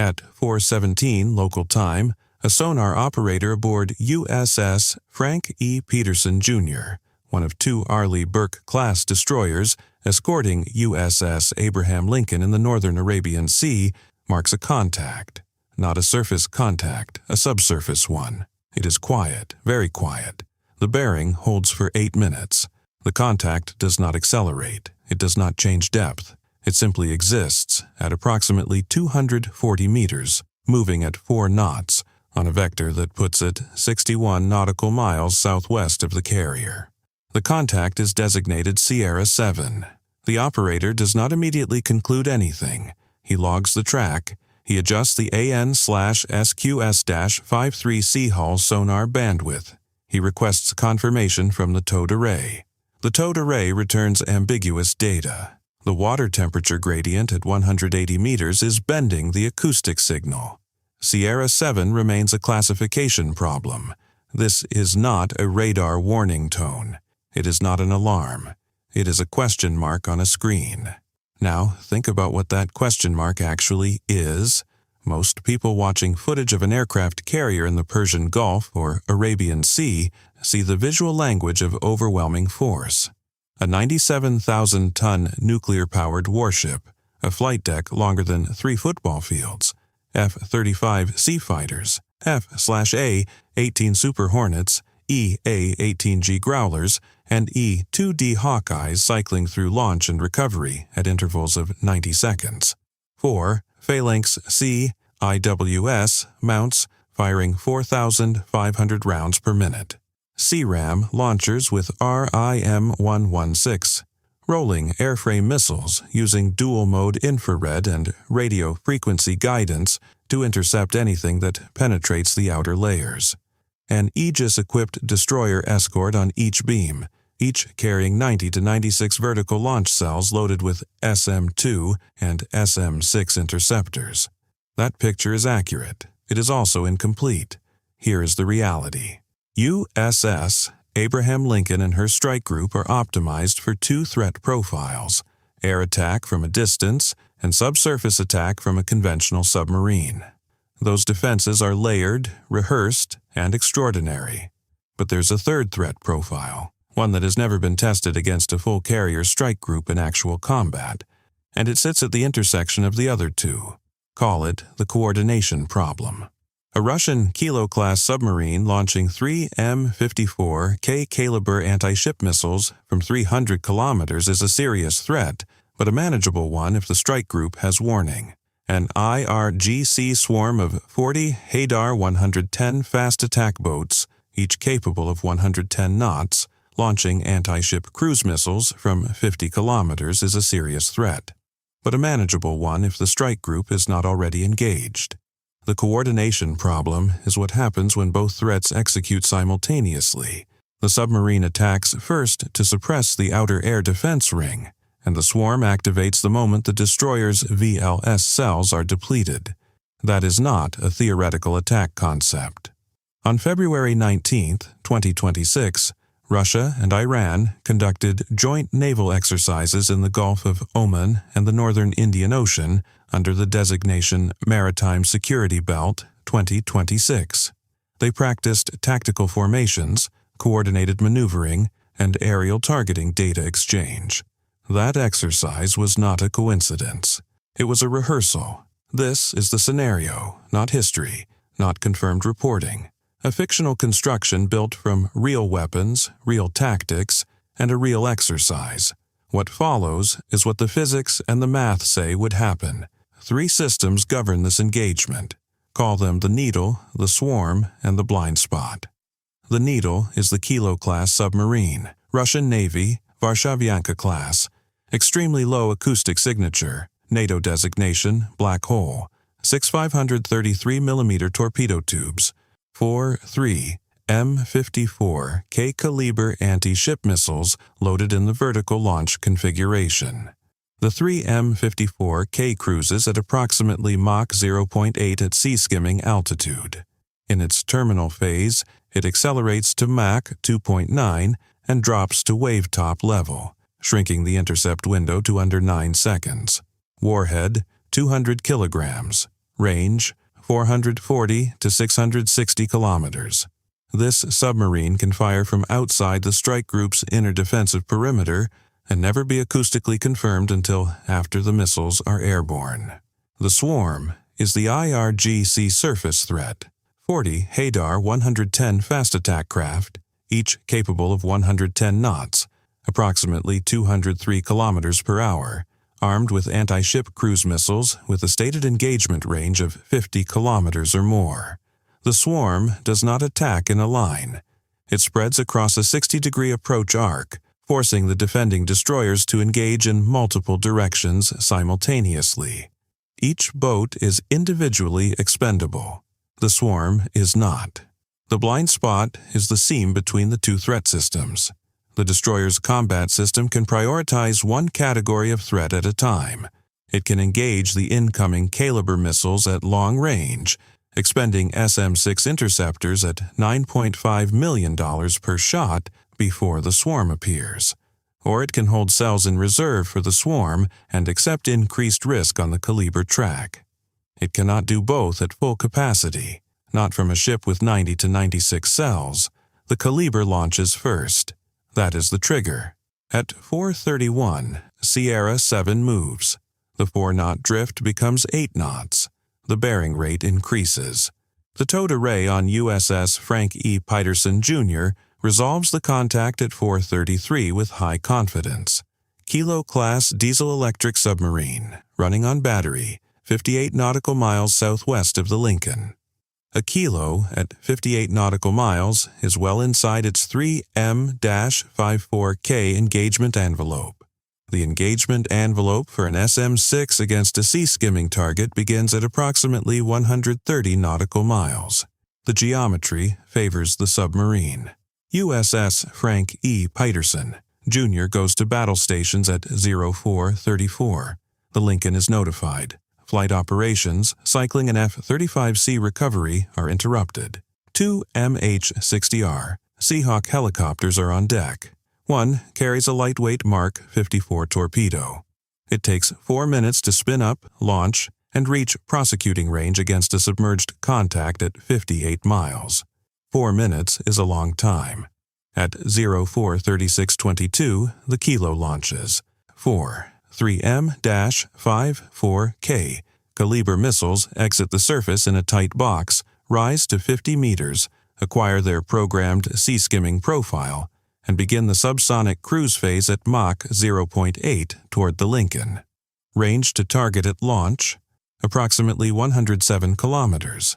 At 4:17 local time, a sonar operator aboard USS Frank E. Peterson, Jr., one of two Arleigh Burke-class destroyers escorting USS Abraham Lincoln in the northern Arabian Sea, marks a contact. Not a surface contact, a subsurface one. It is quiet, very quiet. The bearing holds for 8 minutes. The contact does not accelerate. It does not change depth. It simply exists at approximately 240 meters, moving at 4 knots, on a vector that puts it 61 nautical miles southwest of the carrier. The contact is designated Sierra 7. The operator does not immediately conclude anything. He logs the track. He adjusts the AN/SQS-53C hull sonar bandwidth. He requests confirmation from the towed array. The towed array returns ambiguous data. The water temperature gradient at 180 meters is bending the acoustic signal. Sierra 7 remains a classification problem. This is not a radar warning tone. It is not an alarm. It is a question mark on a screen. Now, think about what that question mark actually is. Most people watching footage of an aircraft carrier in the Persian Gulf or Arabian Sea see the visual language of overwhelming force. A 97,000-ton nuclear-powered warship, a flight deck longer than 3 football fields, F-35C fighters, F/A-18 Super Hornets, EA-18G Growlers, and E-2D Hawkeyes cycling through launch and recovery at intervals of 90 seconds. 4 Phalanx C IWS mounts firing 4,500 rounds per minute. CRAM launchers with RIM-116, rolling airframe missiles using dual-mode infrared and radio frequency guidance to intercept anything that penetrates the outer layers. An Aegis-equipped destroyer escort on each beam, each carrying 90 to 96 vertical launch cells loaded with SM-2 and SM-6 interceptors. That picture is accurate. It is also incomplete. Here is the reality. USS Abraham Lincoln and her strike group are optimized for 2 threat profiles: air attack from a distance and subsurface attack from a conventional submarine. Those defenses are layered, rehearsed, and extraordinary. But there's a third threat profile, one that has never been tested against a full carrier strike group in actual combat, and it sits at the intersection of the other two. Call it the coordination problem. A Russian Kilo-class submarine launching 3 M54K caliber anti-ship missiles from 300 kilometers is a serious threat, but a manageable one if the strike group has warning. An IRGC swarm of 40 Hadar 110 fast attack boats, each capable of 110 knots, launching anti-ship cruise missiles from 50 kilometers is a serious threat, but a manageable one if the strike group is not already engaged. The coordination problem is what happens when both threats execute simultaneously. The submarine attacks first to suppress the outer air defense ring, and the swarm activates the moment the destroyer's VLS cells are depleted. That is not a theoretical attack concept. On February 19, 2026, Russia and Iran conducted joint naval exercises in the Gulf of Oman and the northern Indian Ocean under the designation Maritime Security Belt 2026. They practiced tactical formations, coordinated maneuvering, and aerial targeting data exchange. That exercise was not a coincidence. It was a rehearsal. This is the scenario, not history, not confirmed reporting. A fictional construction built from real weapons, real tactics, and a real exercise. What follows is what the physics and the math say would happen. 3 systems govern this engagement. Call them the needle, the swarm, and the blind spot. The needle is the Kilo-class submarine, Russian Navy, Varshavyanka class, extremely low acoustic signature, NATO designation, black hole, 6 533mm torpedo tubes, 4 3 M54K caliber anti-ship missiles loaded in the vertical launch configuration. The 3 M54K cruises at approximately Mach 0.8 at sea skimming altitude. In its terminal phase, it accelerates to Mach 2.9 and drops to wave-top level, shrinking the intercept window to under 9 seconds. Warhead, 200 kilograms. Range 440 to 660 kilometers. This submarine can fire from outside the strike group's inner defensive perimeter and never be acoustically confirmed until after the missiles are airborne. The Swarm is the IRGC surface threat. 40 Hadar 110 fast attack craft, each capable of 110 knots, approximately 203 kilometers per hour, armed with anti-ship cruise missiles with a stated engagement range of 50 kilometers or more. The Swarm does not attack in a line. It spreads across a 60-degree approach arc, forcing the defending destroyers to engage in multiple directions simultaneously. Each boat is individually expendable. The Swarm is not. The blind spot is the seam between the two threat systems. The destroyer's combat system can prioritize one category of threat at a time. It can engage the incoming caliber missiles at long range, expending SM-6 interceptors at $9.5 million per shot before the Swarm appears. Or it can hold cells in reserve for the Swarm and accept increased risk on the Caliber track. It cannot do both at full capacity. Not from a ship with 90 to 96 cells. The Caliber launches first. That is the trigger. At 4:31, Sierra 7 moves. The 4-knot drift becomes 8 knots. The bearing rate increases. The towed array on USS Frank E. Peterson, Jr. resolves the contact at 4:33 with high confidence. Kilo-class diesel-electric submarine, running on battery, 58 nautical miles southwest of the Lincoln. A Kilo at 58 nautical miles is well inside its 3M-54K engagement envelope. The engagement envelope for an SM-6 against a sea-skimming target begins at approximately 130 nautical miles. The geometry favors the submarine. USS Frank E. Peterson, Jr. goes to battle stations at 0434. The Lincoln is notified. Flight operations, cycling and F-35C recovery are interrupted. 2 MH-60R Seahawk helicopters are on deck. One carries a lightweight Mark 54 torpedo. It takes 4 minutes to spin up, launch, and reach prosecuting range against a submerged contact at 58 miles. 4 minutes is a long time. At 043622, the Kilo launches. 3M-54K Caliber missiles exit the surface in a tight box, rise to 50 meters, acquire their programmed sea-skimming profile, and begin the subsonic cruise phase at Mach 0.8 toward the Lincoln. Range to target at launch, approximately 107 kilometers.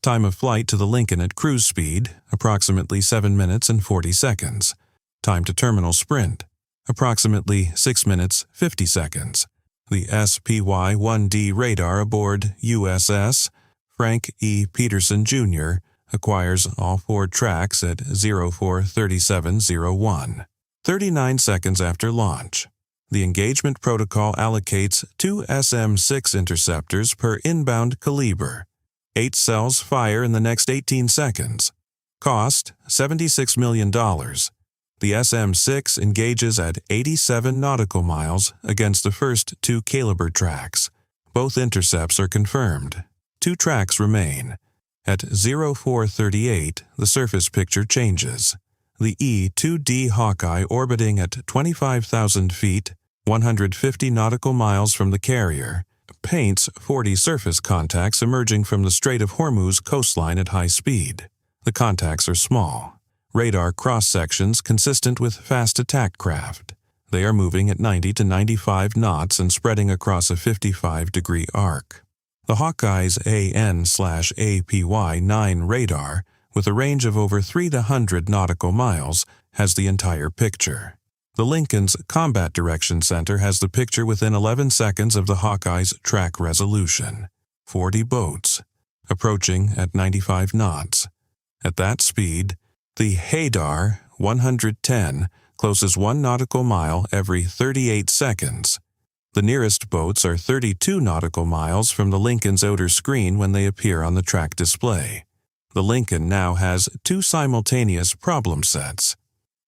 Time of flight to the Lincoln at cruise speed, approximately 7 minutes and 40 seconds. Time to terminal sprint, approximately 6 minutes 50 seconds. The SPY-1D radar aboard USS Frank E. Peterson, Jr. acquires all 4 tracks at 043701. 39 seconds after launch. The engagement protocol allocates 2 SM-6 interceptors per inbound Caliber. 8 cells fire in the next 18 seconds. Cost, $76 million. The SM-6 engages at 87 nautical miles against the first 2 Caliber tracks. Both intercepts are confirmed. 2 tracks remain. At 0438, the surface picture changes. The E-2D Hawkeye orbiting at 25,000 feet, 150 nautical miles from the carrier, paints 40 surface contacts emerging from the Strait of Hormuz coastline at high speed. The contacts are small. Radar cross-sections consistent with fast attack craft. They are moving at 90 to 95 knots and spreading across a 55-degree arc. The Hawkeye's AN/APY-9 radar, with a range of over 300 nautical miles, has the entire picture. The Lincoln's Combat Direction Center has the picture within 11 seconds of the Hawkeye's track resolution. 40 boats, approaching at 95 knots. At that speed, the Hadar 110 closes 1 nautical mile every 38 seconds. The nearest boats are 32 nautical miles from the Lincoln's outer screen when they appear on the track display. The Lincoln now has 2 simultaneous problem sets.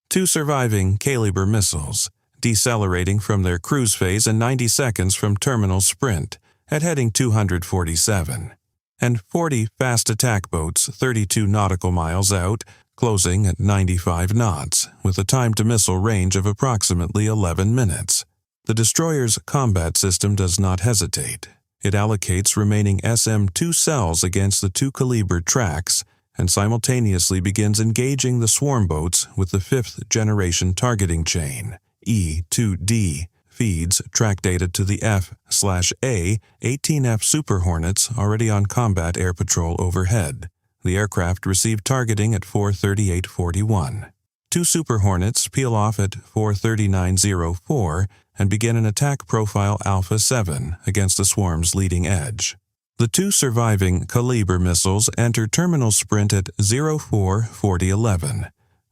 2 surviving Caliber missiles, decelerating from their cruise phase in 90 seconds from terminal sprint, at heading 247, and 40 fast attack boats 32 nautical miles out, closing at 95 knots, with a time-to-missile range of approximately 11 minutes. The destroyer's combat system does not hesitate. It allocates remaining SM-2 cells against the 2-caliber tracks and simultaneously begins engaging the swarm boats with the 5th-generation targeting chain, E-2D, feeds track data to the F/A 18F Super Hornets already on combat air patrol overhead. The aircraft received targeting at 4:38:41. 2 Super Hornets peel off at 4:39:04 and begin an attack profile Alpha 7 against the swarm's leading edge. The 2 surviving caliber missiles enter terminal sprint at 04:40:11.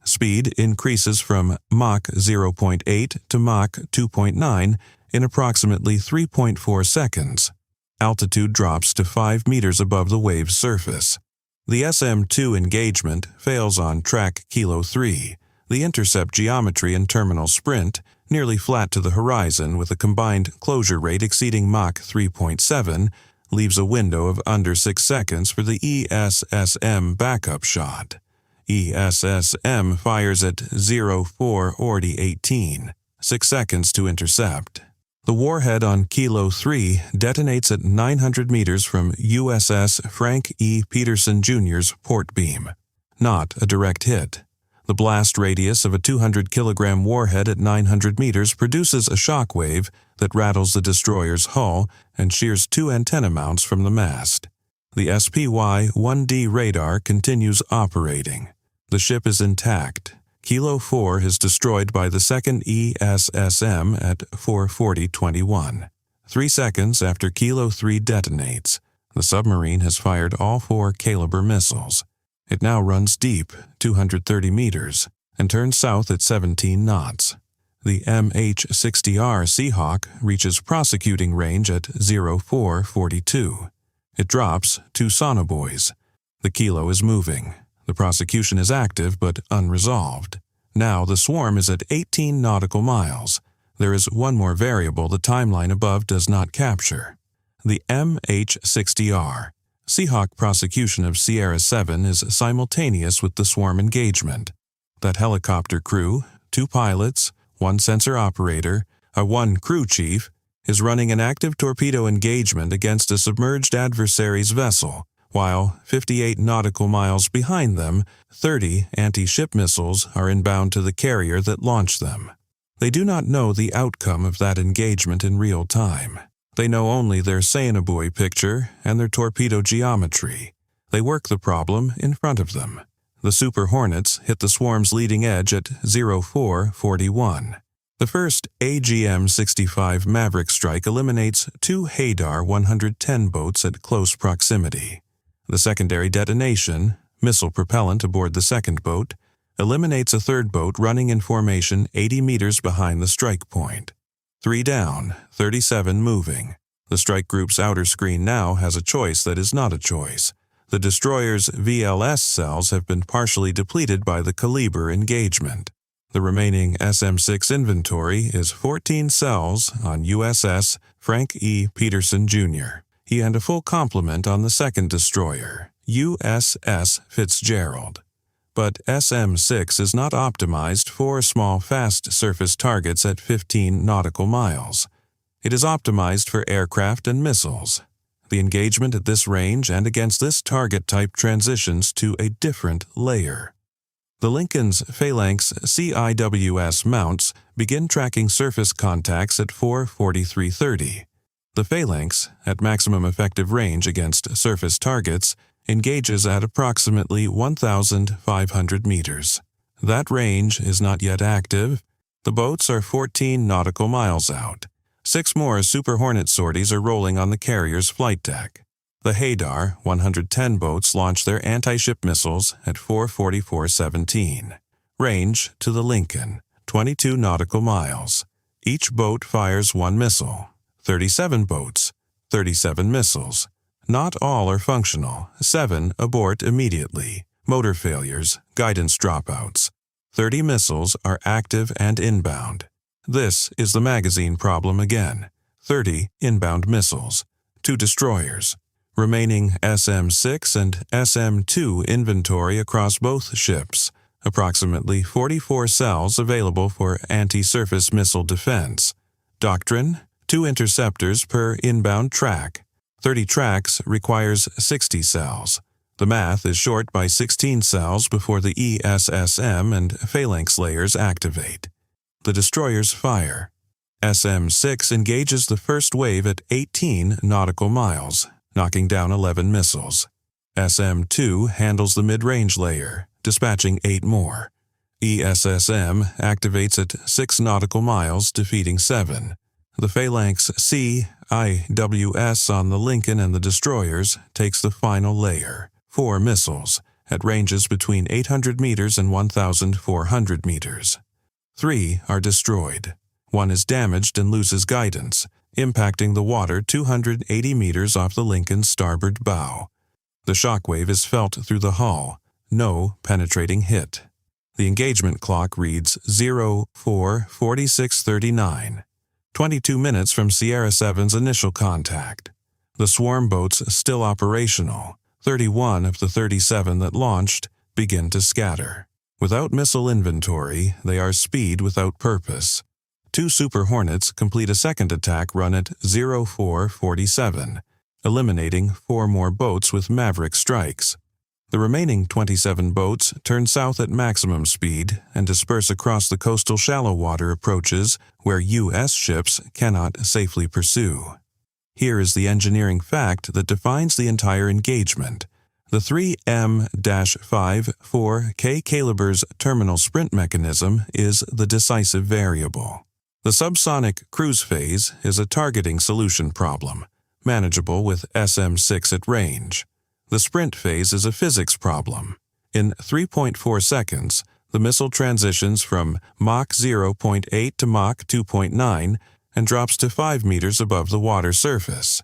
Speed increases from Mach 0.8 to Mach 2.9 in approximately 3.4 seconds. Altitude drops to 5 meters above the wave's surface. The SM-2 engagement fails on track Kilo 3. The intercept geometry in terminal sprint, nearly flat to the horizon with a combined closure rate exceeding Mach 3.7, leaves a window of under 6 seconds for the ESSM backup shot. ESSM fires at 04:18, 6 seconds to intercept. The warhead on Kilo 3 detonates at 900 meters from USS Frank E. Peterson Jr.'s port beam. Not a direct hit. The blast radius of a 200-kilogram warhead at 900 meters produces a shock wave that rattles the destroyer's hull and shears 2 antenna mounts from the mast. The SPY-1D radar continues operating. The ship is intact. Kilo 4 is destroyed by the second ESSM at 4:40:21. 3 seconds after Kilo 3 detonates, the submarine has fired all 4 caliber missiles. It now runs deep, 230 meters, and turns south at 17 knots. The MH-60R Seahawk reaches prosecuting range at 04:42. It drops 2 sonobuoys. The Kilo is moving. The prosecution is active but unresolved. Now the swarm is at 18 nautical miles. There is one more variable the timeline above does not capture. The MH-60R Seahawk prosecution of Sierra 7 is simultaneous with the swarm engagement. That helicopter crew, 2 pilots, 1 sensor operator, a 1 crew chief, is running an active torpedo engagement against a submerged adversary's vessel, while 58 nautical miles behind them, 30 anti-ship missiles are inbound to the carrier that launched them. They do not know the outcome of that engagement in real time. They know only their sonobuoy picture and their torpedo geometry. They work the problem in front of them. The Super Hornets hit the swarm's leading edge at 04:41. The first AGM-65 Maverick strike eliminates 2 Hadar 110 boats at close proximity. The secondary detonation, missile propellant aboard the second boat, eliminates a third boat running in formation 80 meters behind the strike point. 3 down, 37 moving. The strike group's outer screen now has a choice that is not a choice. The destroyer's VLS cells have been partially depleted by the caliber engagement. The remaining SM-6 inventory is 14 cells on USS Frank E. Peterson Jr. He and a full complement on the second destroyer, USS Fitzgerald. But SM-6 is not optimized for small fast surface targets at 15 nautical miles. It is optimized for aircraft and missiles. The engagement at this range and against this target type transitions to a different layer. The Lincoln's Phalanx CIWS mounts begin tracking surface contacts at 4:43:30. The Phalanx, at maximum effective range against surface targets, engages at approximately 1,500 meters. That range is not yet active. The boats are 14 nautical miles out. 6 more Super Hornet sorties are rolling on the carrier's flight deck. The Hadar 110 boats launch their anti-ship missiles at 4:44:17. Range to the Lincoln, 22 nautical miles. Each boat fires 1 missile. 37 boats, 37 missiles. Not all are functional. 7 abort immediately. Motor failures, guidance dropouts. 30 missiles are active and inbound. This is the magazine problem again. 30 inbound missiles. 2 destroyers, remaining SM-6 and SM-2 inventory across both ships, approximately 44 cells available for anti-surface missile defense. Doctrine: 2 interceptors per inbound track. 30 tracks requires 60 cells. The math is short by 16 cells before the ESSM and phalanx layers activate. The destroyers fire. SM-6 engages the first wave at 18 nautical miles, knocking down 11 missiles. SM-2 handles the mid-range layer, dispatching 8 more. ESSM activates at 6 nautical miles, defeating 7. The Phalanx CIWS on the Lincoln and the destroyers takes the final layer, 4 missiles, at ranges between 800 meters and 1,400 meters. 3 are destroyed. 1 is damaged and loses guidance, impacting the water 280 meters off the Lincoln's starboard bow. The shockwave is felt through the hull, no penetrating hit. The engagement clock reads 04:46:39, 22 minutes from Sierra 7's initial contact. The swarm boats still operational, 31 of the 37 that launched begin to scatter. Without missile inventory, they are speed without purpose. 2 Super Hornets complete a second attack run at 04:47, eliminating 4 more boats with Maverick strikes. The remaining 27 boats turn south at maximum speed and disperse across the coastal shallow water approaches where U.S. ships cannot safely pursue. Here is the engineering fact that defines the entire engagement. The 3M-54K Calibre's terminal sprint mechanism is the decisive variable. The subsonic cruise phase is a targeting solution problem, manageable with SM-6 at range. The sprint phase is a physics problem. In 3.4 seconds, the missile transitions from Mach 0.8 to Mach 2.9 and drops to 5 meters above the water surface.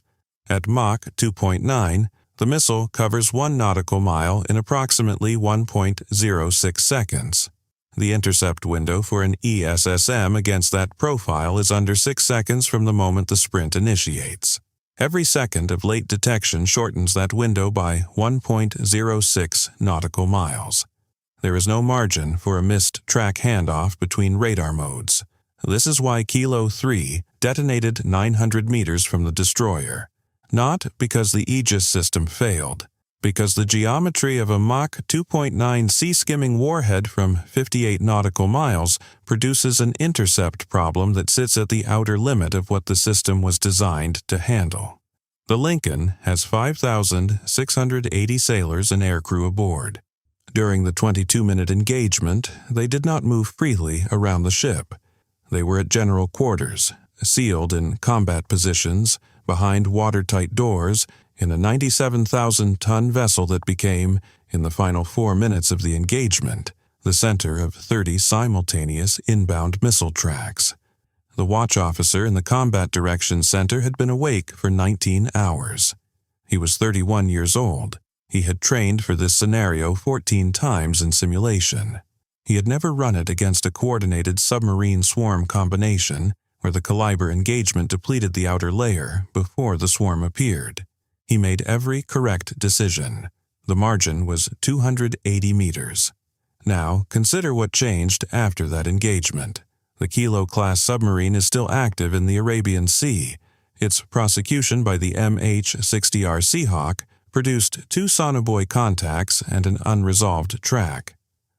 At Mach 2.9, the missile covers 1 nautical mile in approximately 1.06 seconds. The intercept window for an ESSM against that profile is under 6 seconds from the moment the sprint initiates. Every second of late detection shortens that window by 1.06 nautical miles. There is no margin for a missed track handoff between radar modes. This is why Kilo 3 detonated 900 meters from the destroyer. Not because the Aegis system failed, because the geometry of a Mach 2.9 sea-skimming warhead from 58 nautical miles produces an intercept problem that sits at the outer limit of what the system was designed to handle. The Lincoln has 5,680 sailors and aircrew aboard. During the 22-minute engagement, they did not move freely around the ship. They were at general quarters, sealed in combat positions, behind watertight doors, in a 97,000-ton vessel that became, in the final 4 minutes of the engagement, the center of 30 simultaneous inbound missile tracks. The watch officer in the Combat Direction Center had been awake for 19 hours. He was 31 years old. He had trained for this scenario 14 times in simulation. He had never run it against a coordinated submarine swarm combination where the caliber engagement depleted the outer layer before the swarm appeared. He made every correct decision. The margin was 280 meters. Now, consider what changed after that engagement. The Kilo-class submarine is still active in the Arabian Sea. Its prosecution by the MH-60R Seahawk produced 2 sonobuoy contacts and an unresolved track.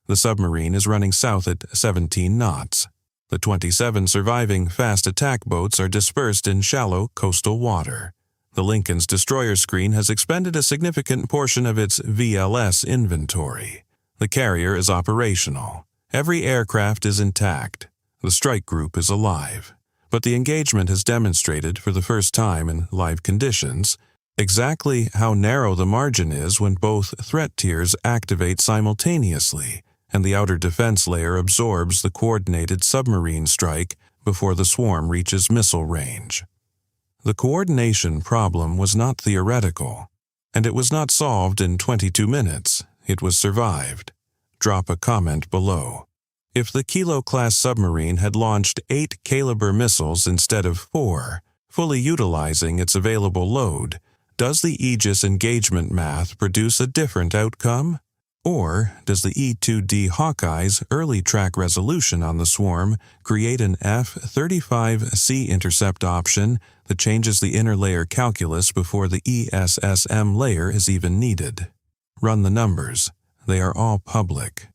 The submarine is running south at 17 knots. The 27 surviving fast attack boats are dispersed in shallow coastal water. The Lincoln's destroyer screen has expended a significant portion of its VLS inventory. The carrier is operational. Every aircraft is intact. The strike group is alive. But the engagement has demonstrated for the first time in live conditions exactly how narrow the margin is when both threat tiers activate simultaneously and the outer defense layer absorbs the coordinated submarine strike before the swarm reaches missile range. The coordination problem was not theoretical, and it was not solved in 22 minutes. It was survived. Drop a comment below. If the Kilo-class submarine had launched 8 Calibre missiles instead of 4, Fully utilizing its available load, does the Aegis engagement math produce a different outcome? Or does the E-2D Hawkeye's early track resolution on the swarm create an F-35C intercept option that changes the inner layer calculus before the ESSM layer is even needed? Run the numbers. They are all public.